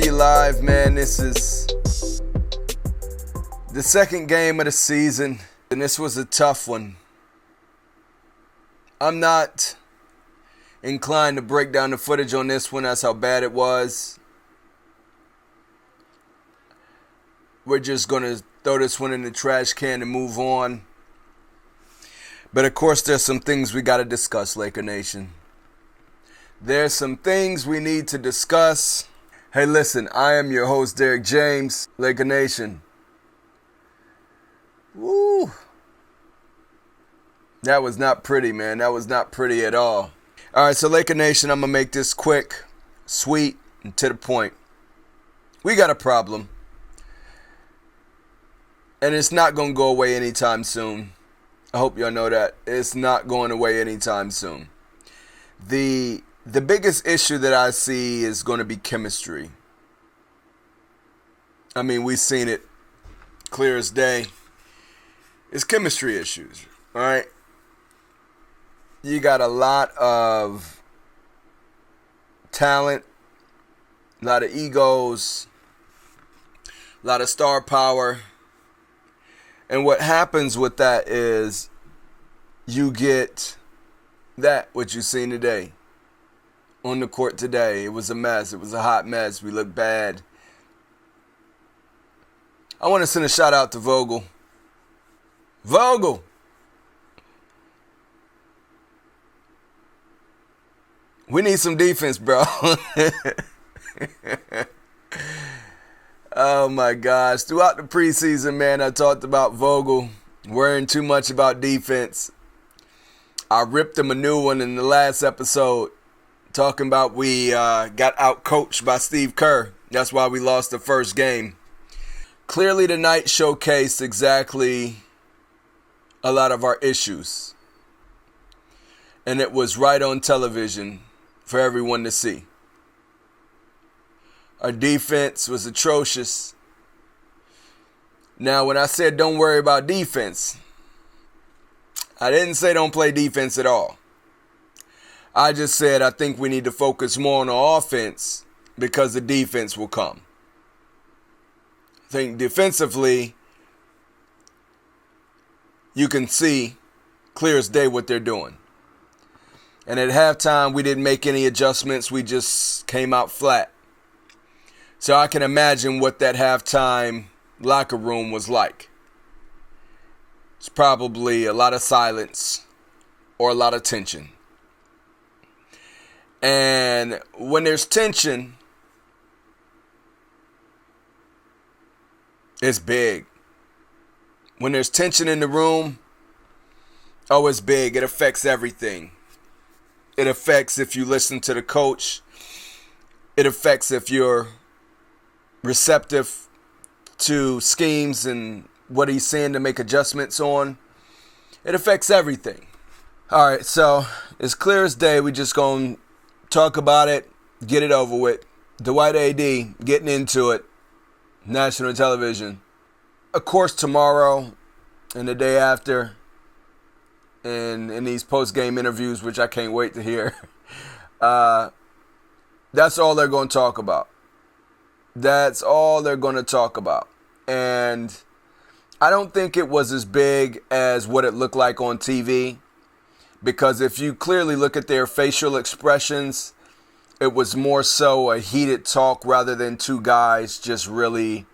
to you live, man. This is the second game of the season, and this was a tough one. I'm not inclined to break down the footage on this one. That's how bad it was. We're just going to throw this one in the trash can and move on. But of course, there's some things we got to discuss, Laker Nation. There's some things we need to discuss. Hey, listen, I am your host, Derek James, Laker Nation. Woo. That was not pretty, man. That was not pretty at all. All right, so Laker Nation, I'm going to make this quick, sweet, and to the point. We got a problem. And it's not going to go away anytime soon. I hope y'all know that. It's not going away anytime soon. The biggest issue that I see is going to be chemistry. I mean, we've seen it clear as day. It's chemistry issues, all right? You got a lot of talent, a lot of egos, a lot of star power. And what happens with that is you get that, what you've seen today. On the court today, it was a mess. It was a hot mess. We looked bad. I want to send a shout out to Vogel. Vogel! We need some defense, bro. Oh my gosh. Throughout the preseason, man, I talked about Vogel worrying too much about defense. I ripped him a new one in the last episode, talking about we got out-coached by Steve Kerr. That's why we lost the first game. Clearly tonight showcased exactly a lot of our issues. And it was right on television for everyone to see. Our defense was atrocious. Now, when I said don't worry about defense, I didn't say don't play defense at all. I just said I think we need to focus more on the offense because the defense will come. I think defensively, you can see clear as day what they're doing. And at halftime, we didn't make any adjustments. We just came out flat. So I can imagine what that halftime locker room was like. It's probably a lot of silence or a lot of tension. And when there's tension, it's big. When there's tension in the room, oh, it's big. It affects everything. It affects if you listen to the coach. It affects if you're receptive to schemes and what he's saying to make adjustments on. It affects everything. All right, so it's clear as day. We just going to talk about it, get it over with. Dwight A.D. getting into it. National television. Of course, tomorrow and the day after, and in these post-game interviews, which I can't wait to hear, that's all they're going to talk about. That's all they're going to talk about. And I don't think it was as big as what it looked like on TV. Because if you clearly look at their facial expressions, it was more so a heated talk rather than two guys just really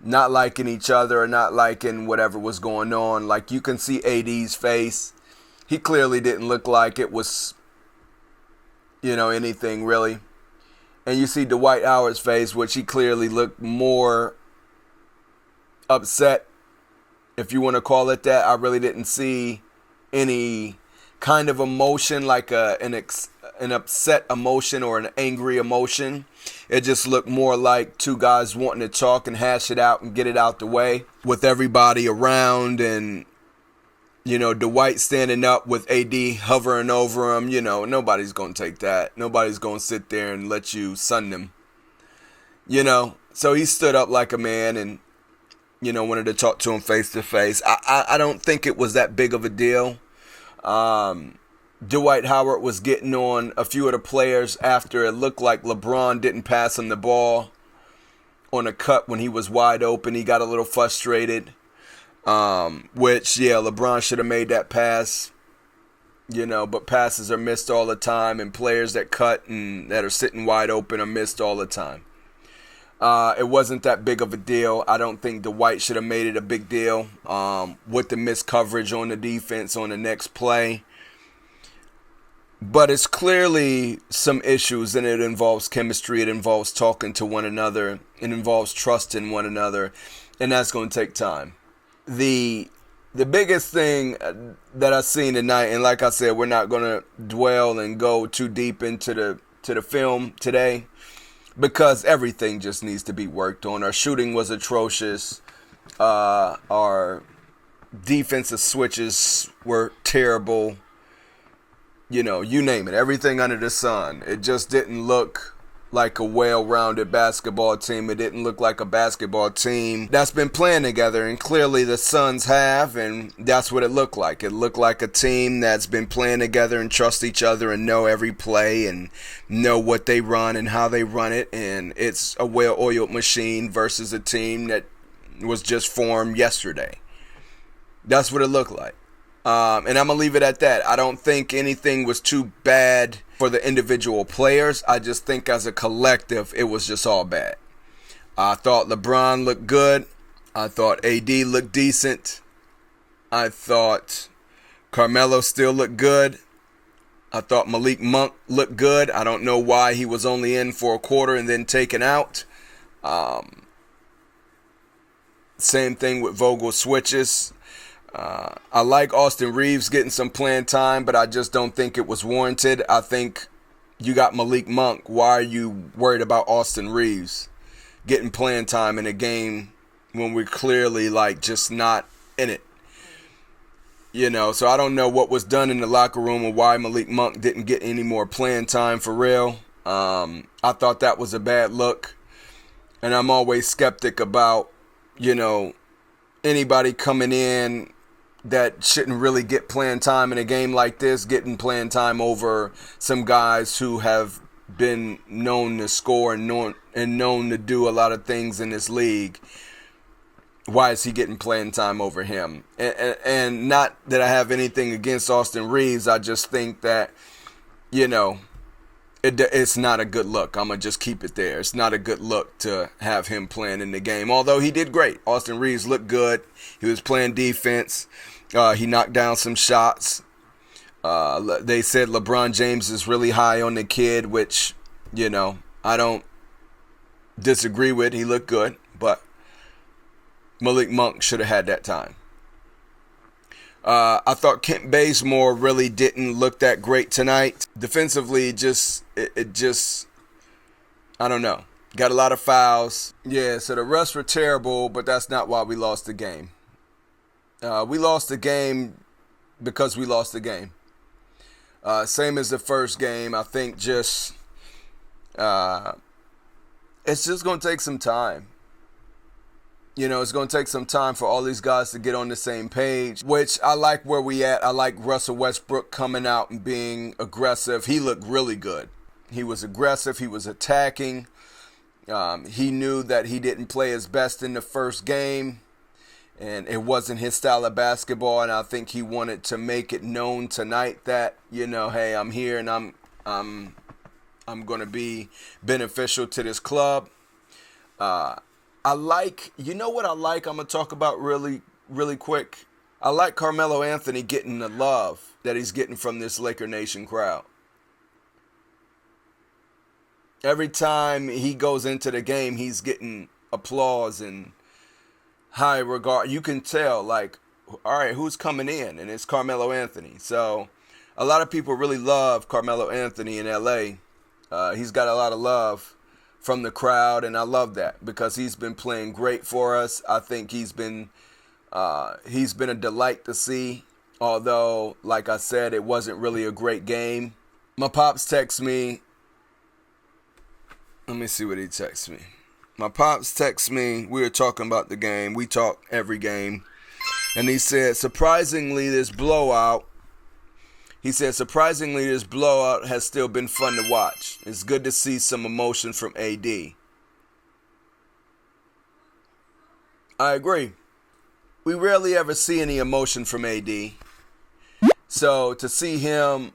not liking each other or not liking whatever was going on. Like you can see AD's face. He clearly didn't look like it was, anything really. And you see Dwight Howard's face, which he clearly looked more upset, if you want to call it that. I really didn't see any kind of emotion like an upset emotion or an angry emotion. It just looked more like two guys wanting to talk and hash it out and get it out the way with everybody around and, Dwight standing up with AD hovering over him. Nobody's going to take that. Nobody's going to sit there and let you sun them. So he stood up like a man and, wanted to talk to him face to face. I don't think it was that big of a deal. Dwight Howard was getting on a few of the players after it looked like LeBron didn't pass him the ball on a cut when he was wide open. He got a little frustrated, which, yeah, LeBron should have made that pass, but passes are missed all the time, and players that cut and that are sitting wide open are missed all the time. It wasn't that big of a deal. I don't think Dwight should have made it a big deal with the missed coverage on the defense on the next play. But it's clearly some issues, and it involves chemistry. It involves talking to one another. It involves trusting one another, and that's going to take time. The biggest thing that I've seen tonight, and like I said, we're not going to dwell and go too deep into the film today, because everything just needs to be worked on. Our shooting was atrocious. Our defensive switches were terrible. You name it. Everything under the sun. It just didn't look like a well-rounded basketball team. It didn't look like a basketball team that's been playing together. And clearly the Suns have, and that's what it looked like. It looked like a team that's been playing together and trust each other and know every play and know what they run and how they run it. And it's a well-oiled machine versus a team that was just formed yesterday. That's what it looked like. And I'm going to leave it at that. I don't think anything was too bad for the individual players. I just think as a collective, it was just all bad. I thought LeBron looked good. I thought AD looked decent. I thought Carmelo still looked good. I thought Malik Monk looked good. I don't know why he was only in for a quarter and then taken out. Same thing with Vogel switches. I like Austin Reeves getting some playing time, but I just don't think it was warranted. I think you got Malik Monk. Why are you worried about Austin Reeves getting playing time in a game when we're clearly just not in it? So I don't know what was done in the locker room or why Malik Monk didn't get any more playing time for real. I thought that was a bad look. And I'm always skeptic about, anybody coming in that shouldn't really get playing time in a game like this, getting playing time over some guys who have been known to score and known to do a lot of things in this league. Why is he getting playing time over him? And not that I have anything against Austin Reeves. I just think that, it's not a good look. I'm going to just keep it there. It's not a good look to have him playing in the game. Although he did great. Austin Reeves looked good. He was playing defense. He knocked down some shots. They said LeBron James is really high on the kid, which, I don't disagree with. He looked good. But Malik Monk should have had that time. I thought Kent Bazemore really didn't look that great tonight. Defensively, it just, I don't know. Got a lot of fouls. Yeah, so the refs were terrible, but that's not why we lost the game. We lost the game because we lost the game. Same as the first game. I think it's just going to take some time. It's going to take some time for all these guys to get on the same page, which I like where we at. I like Russell Westbrook coming out and being aggressive. He looked really good. He was aggressive. He was attacking. He knew that he didn't play his best in the first game, and it wasn't his style of basketball, and I think he wanted to make it known tonight that, hey, I'm here and I'm going to be beneficial to this club. I like, what I like, I'm going to talk about really, really quick. I like Carmelo Anthony getting the love that he's getting from this Laker Nation crowd. Every time he goes into the game, he's getting applause and high regard. You can tell, all right, who's coming in? And it's Carmelo Anthony. So a lot of people really love Carmelo Anthony in LA. He's got a lot of love from the crowd, and I love that because he's been playing great for us. I think he's been a delight to see, although, like I said, it wasn't really a great game. My pops text me. Let me see what he texts me. My pops text me. We were talking about the game. We talk every game. And he said, surprisingly, this blowout has still been fun to watch. It's good to see some emotion from AD. I agree. We rarely ever see any emotion from AD. So to see him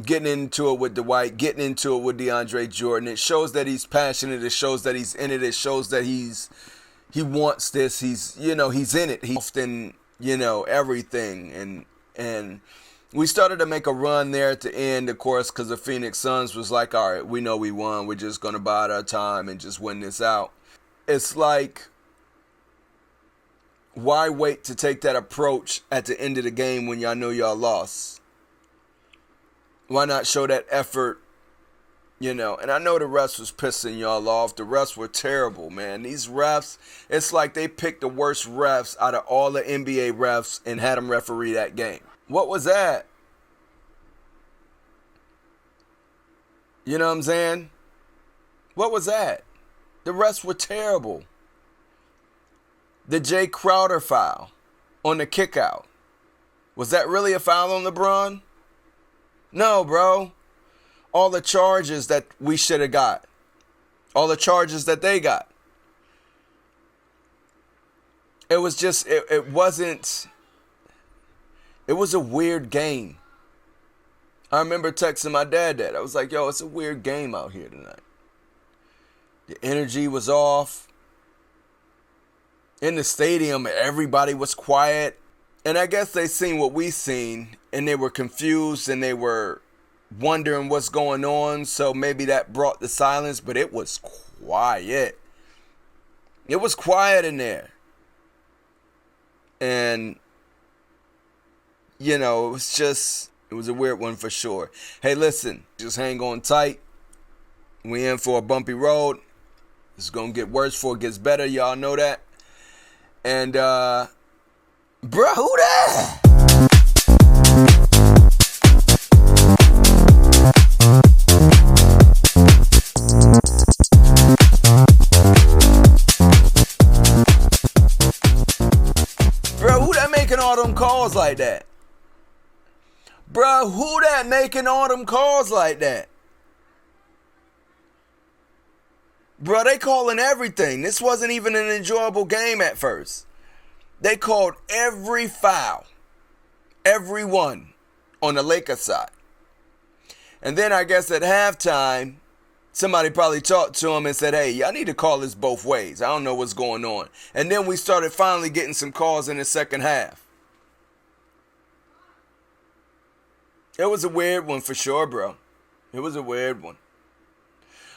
getting into it with Dwight, getting into it with DeAndre Jordan, it shows that he's passionate. It shows that he's in it. It shows that he wants this. He's in it. He's often, everything. And we started to make a run there at the end, of course, because the Phoenix Suns was like, all right, we know we won. We're just going to bide our time and just win this out. It's like, why wait to take that approach at the end of the game when y'all know y'all lost? Why not show that effort, And I know the refs was pissing y'all off. The refs were terrible, man. These refs, it's like they picked the worst refs out of all the NBA refs and had them referee that game. What was that? You know what I'm saying? What was that? The refs were terrible. The Jay Crowder foul on the kickout. Was that really a foul on LeBron? No, bro. All the charges that we should have got. All the charges that they got. It was just, it wasn't, it was a weird game. I remember texting my dad that. I was like, yo, it's a weird game out here tonight. The energy was off. In the stadium, everybody was quiet. And I guess they seen what we seen, and they were confused, and they were wondering what's going on. So maybe that brought the silence, but it was quiet. It was quiet in there. And, it was a weird one for sure. Hey, listen, just hang on tight. We in for a bumpy road. It's going to get worse before it gets better. Y'all know that. And, bruh, who that? Bruh, who that making all them calls like that? Bruh, who that making all them calls like that? Bruh, they calling everything. This wasn't even an enjoyable game at first. They called every foul. Every one on the Lakers side. And then I guess at halftime, somebody probably talked to him and said, hey, y'all need to call this both ways. I don't know what's going on. And then we started finally getting some calls in the second half. It was a weird one for sure, bro. It was a weird one.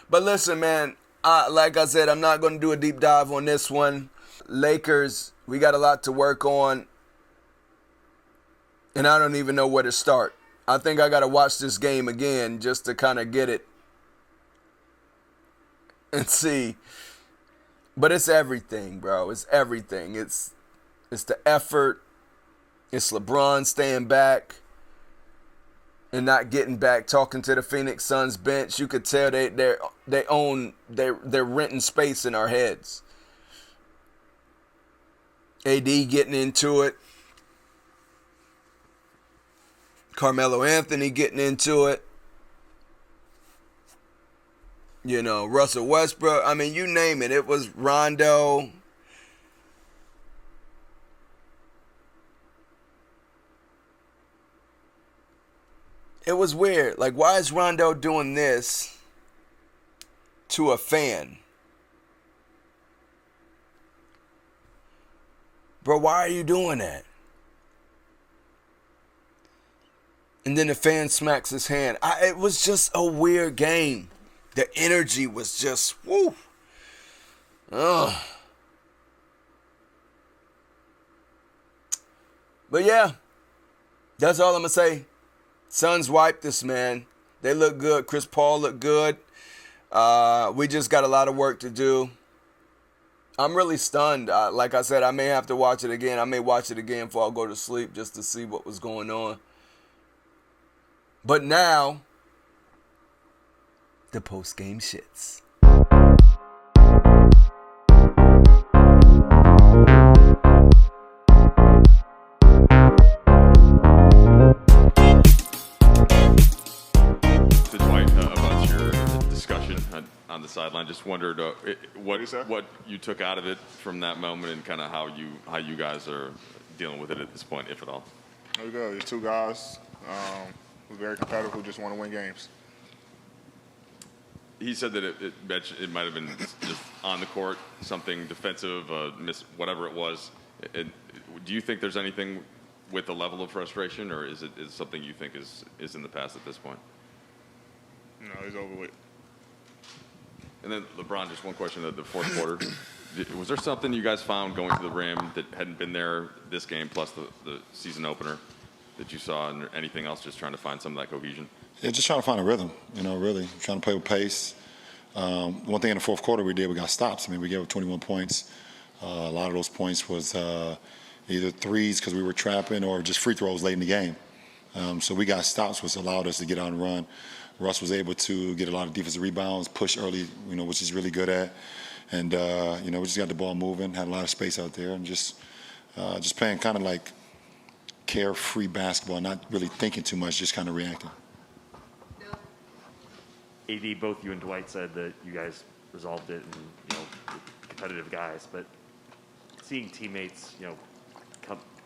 But listen, man, like I said, I'm not going to do a deep dive on this one. Lakers, we got a lot to work on. And I don't even know where to start. I think I got to watch this game again just to kind of get it and see. But it's everything, bro. It's everything. It's the effort. It's LeBron staying back and not getting back, talking to the Phoenix Suns bench. You could tell they're renting space in our heads. AD getting into it. Carmelo Anthony getting into it. Russell Westbrook. I mean, you name it. It was Rondo. It was weird. Like, why is Rondo doing this to a fan? Bro, why are you doing that? And then the fan smacks his hand. It was just a weird game. The energy was just, woo. Ugh. But yeah, that's all I'm going to say. Suns wiped this, man. They look good. Chris Paul looked good. We just got a lot of work to do. I'm really stunned. Like I said, I may have to watch it again. I may watch it again before I go to sleep just to see what was going on. But now, the post-game shits. Dwight, about your discussion on the sideline. Just wondered what you took out of it from that moment and kind of how you guys are dealing with it at this point, if at all. There we go. There's two guys who's very competitive who just want to win games. He said that it might have been just on the court, something defensive, whatever it was. Do you think there's anything with the level of frustration, or is something you think is in the past at this point? No, it's over with. And then LeBron, just one question: the fourth quarter, was there something you guys found going to the rim that hadn't been there this game, plus the season opener, that you saw, and anything else? Just trying to find some of that cohesion. Yeah, just trying to find a rhythm, really trying to play with pace. One thing in the fourth quarter we got stops. I mean, we gave up 21 points. A lot of those points was either threes because we were trapping or just free throws late in the game. So we got stops, which allowed us to get out and run. Russ was able to get a lot of defensive rebounds, push early, which he's really good at. And, we just got the ball moving, had a lot of space out there, and just playing kind of like carefree basketball, not really thinking too much, just kind of reacting. AD, both you and Dwight said that you guys resolved it and, competitive guys, but seeing teammates,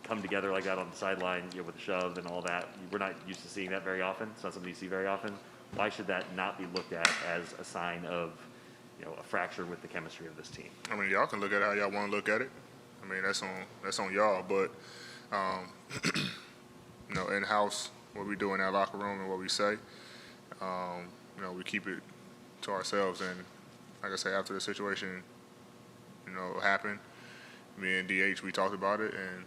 come together like that on the sideline, with a shove and all that, we're not used to seeing that very often. It's not something you see very often. Why should that not be looked at as a sign of, a fracture with the chemistry of this team? I mean, y'all can look at it how y'all want to look at it. I mean, that's on y'all, but in-house, what we do in that locker room and what we say, we keep it to ourselves. And like I say, after the situation, happened, me and DH, we talked about it, and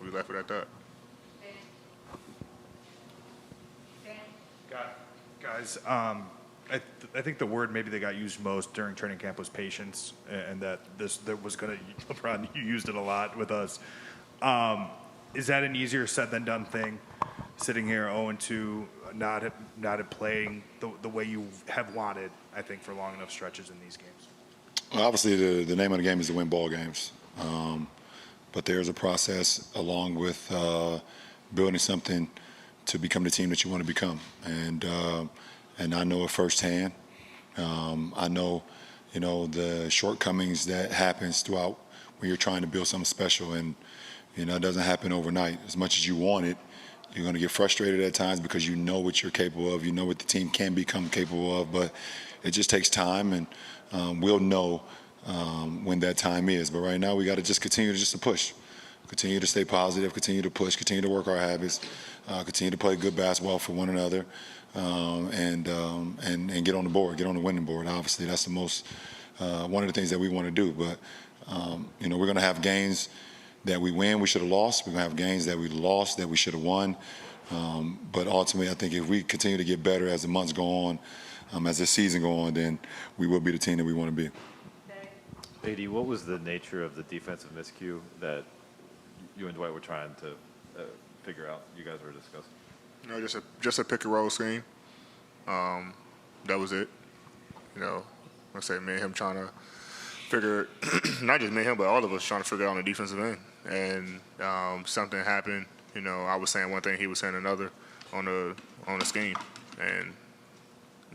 we left it at that. Guys, I think the word maybe that got used most during training camp was patience, and that was going to, LeBron, you used it a lot with us. Is that an easier said than done thing, sitting here 0-2, not playing the way you have wanted, I think, for long enough stretches in these games? Well, obviously, the name of the game is to win ball games. But there's a process along with building something to become the team that you want to become. And I know it firsthand. I know, the shortcomings that happens throughout when you're trying to build something special. And, it doesn't happen overnight. As much as you want it, you're going to get frustrated at times because you know what you're capable of. You know what the team can become capable of. But it just takes time, and we'll know when that time is. But right now we got to just continue to push. Continue to stay positive, continue to push, continue to work our habits, continue to play good basketball for one another, and get on the board, get on the winning board. Obviously, that's the most one of the things that we want to do. But we're going to have games that we win, we should have lost. We're going to have games that we lost that we should have won. But ultimately, I think if we continue to get better as the months go on, as the season go on, then we will be the team that we want to be. AD, what was the nature of the defensive miscue that you and Dwight were trying to figure out? You guys were discussing. Just a pick and roll scheme. That was it. I say me and him trying to figure, not just me and him, but all of us trying to figure out on the defensive end. And something happened. I was saying one thing, he was saying another on the scheme, and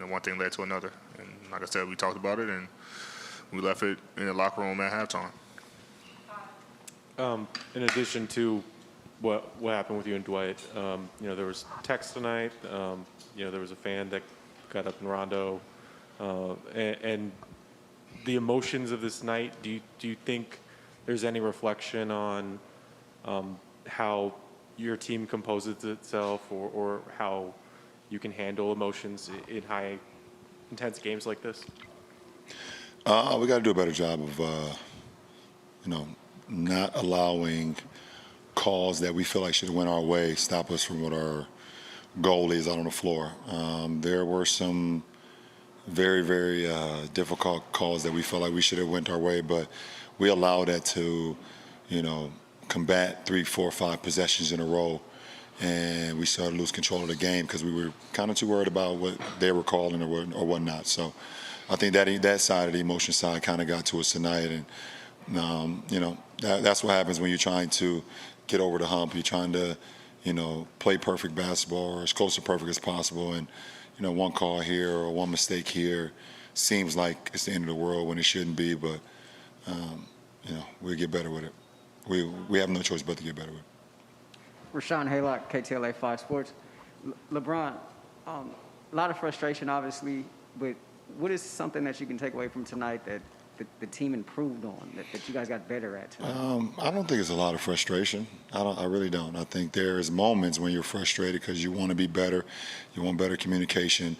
one thing led to another. And like I said, we talked about it, and we left it in the locker room at halftime. In addition to what happened with you and Dwight, there was text tonight. There was a fan that got up in Rondo, and the emotions of this night. Do you think there's any reflection on how your team composes itself, or how you can handle emotions in high intense games like this? We got to do a better job of, not allowing calls that we feel like should went our way stop us from what our goal is out on the floor. There were some very, very difficult calls that we felt like we should have went our way, but we allowed that to, combat 3, 4, 5 possessions in a row, and we started to lose control of the game because we were kind of too worried about what they were calling or whatnot. So I think that side of the emotion side kind of got to us tonight, and that's what happens when you're trying to get over the hump. You're trying to, play perfect basketball or as close to perfect as possible, and one call here or one mistake here seems like it's the end of the world when it shouldn't be, but we'll get better with it. We have no choice but to get better with it. Rashawn Haylock, KTLA 5 Sports. LeBron, a lot of frustration, obviously, but what is something that you can take away from tonight that the team improved on, that you guys got better at tonight? I don't think it's a lot of frustration. I really don't. I think there's moments when you're frustrated because you want to be better. You want better communication.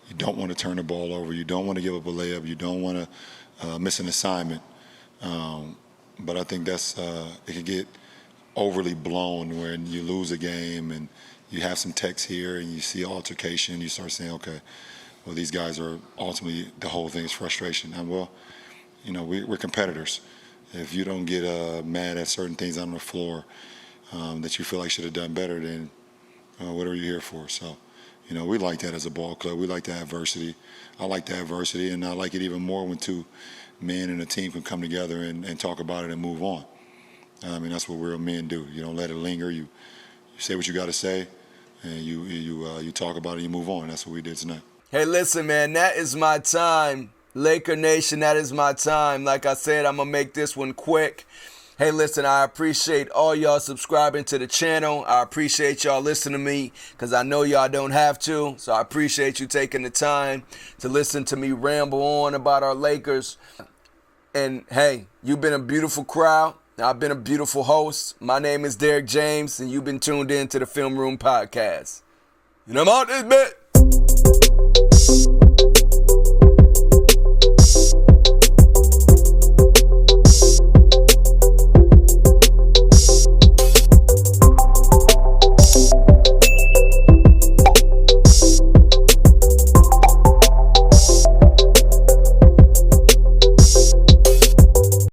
You don't want to turn the ball over. You don't want to give up a layup. You don't want to miss an assignment. But I think it can get overly blown when you lose a game and you have some text here and you see altercation. You start saying, okay, well, these guys are ultimately, the whole thing is frustration. And we're competitors. If you don't get mad at certain things on the floor that you feel like should have done better, then what are you here for? So, we like that as a ball club. We like the adversity. I like the adversity, and I like it even more when two men and a team can come together and talk about it and move on. I mean, that's what real men do. You don't let it linger. You say what you got to say, and you talk about it and you move on. That's what we did tonight. Hey, listen, man, that is my time. Laker Nation, that is my time. Like I said, I'm going to make this one quick. Hey, listen, I appreciate all y'all subscribing to the channel. I appreciate y'all listening to me because I know y'all don't have to. So I appreciate you taking the time to listen to me ramble on about our Lakers. And, hey, you've been a beautiful crowd. I've been a beautiful host. My name is Derek James, and you've been tuned in to the Film Room Podcast. And I'm out this bit.